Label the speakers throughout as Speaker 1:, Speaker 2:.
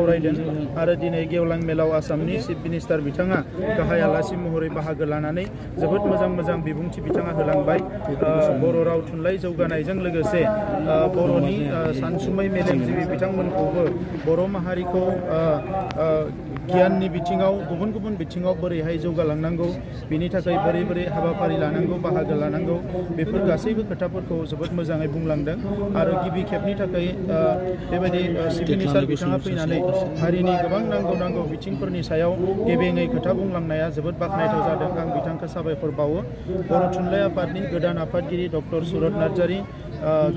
Speaker 1: सावरायदों आरो दिनै गेवलां मेलाव आसामनि चिफ मिनिस्टार बिथाङा गाहाय आलासि महरै बाहागो लानानै जोबोद मोजां बिबुंथि बिथाङा होलांबाय। बर' राव थुनलाइ जौगानायजों लोगोसे बर'नि सानसुमै मेलेमजिबि बिथांमोनखौबो बर' माहारिखौ गियाननि बिथिङाव गुबुन बिथिङाव बोरैहाय जौगालांनांगौ बिनि थाखाय बोरै हाबाफारि लानांगौ बाहागो लानांगौ बेफोर गासैबो खोथाफोरखौ जोबोद मोजाङै बुंलांदों आरो गिबि खेबनि थाखाय बेबायदि चिफ मिनिस्टार बिथाङा फैनानै हारिनि गोबां नांगौ बिथिंफोरनि सायाव गेबेङै खोथा बुंलांनाया जोबोद बाख्नायथाव जादों। आं बिथांखौ साबायखर बावो। बर' थुनलाइ आफादनि गोदान आफादगिरि डक्टर सुरत नार्जारी,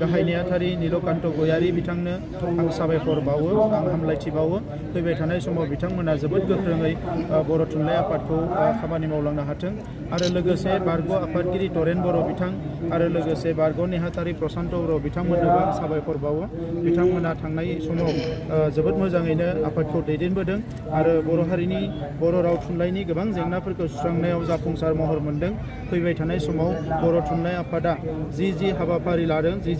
Speaker 1: गाहाय नेहाथारि नीलकान्त गयारी बिथांनो आं साबायखर बावो, आं हामलायथि बावो। फैबाय थानाय समाव बिथांमोना जोबोद गोख्रोङै बर' थुनलाइ आफादखौ खामानि मावलांनो हाथों आरो लोगोसे बारग' आफादगिरि तरेन बर' बिथां आरो लोगोसे बारग' नेहाथारि प्रशान्त बर' बिथांमोननोबो आं साबायखर बावो। बिथांमोना थांनाय समाव जोबोद मोजाङैनो आफादखौ दैदेनबोदों आरो बर' हारिनि बर' राव थुनलाइनि गोबां जेंनाफोरखौ सुस्रांनायाव जाफुंसार महर मोनदों। फैबाय थानाय समाव बर' थुनलाइ आफादा जि हाबाफारि लादों, जि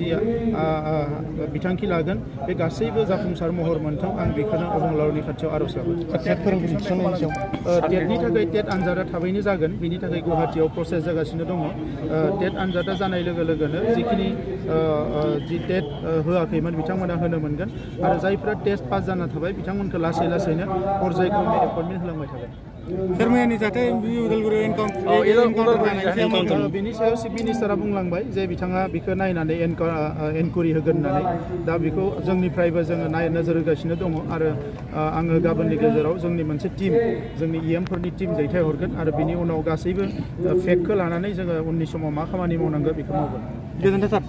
Speaker 1: बिथांखि लागोन बे गासैबो जाफुंसार महर मोनथों, आं बेखौनो अबंलावरिनि खाथियाव आर'ज गाबो। टेटनि थाखाय टेट आनजादा थाबैनो जागोन, बिनि थाखाय गुवाहाटियाव प्रसेस जागासिनो दङ। टेट आनजादा जानाय लोगोनो जिखिनि जि टेट होआखैमोन बिथांमोना होनो मोनगोन आरो जायफ्रा टेस्ट पास जाना थाबाय बिथांमोनखौ लासैनो पर्यायक्रमे एपइन्टमेन्ट होलांबाय थागोन। बेनि सायाव चिफ मिनिस्टारा बुंलांबाय जे बिथाङा बेखौ नायनानै एनकुवारि होगोन होननानै। दा बेखौ जोंनिफ्रायबो जोङो नोजोर होगासिनो दङ आरो आङो गाबोननि गेजेराव जोंनि मोनसे टीम, जोंनि इएमफोरनि टीम दैथायहरगोन आरो बिनि उनाव गासैबो फेक्टखौ लानानै जोङो उननि समाव मा खामानि मावनांगौ बेखौ मावगोन। गोजोन्थों सार।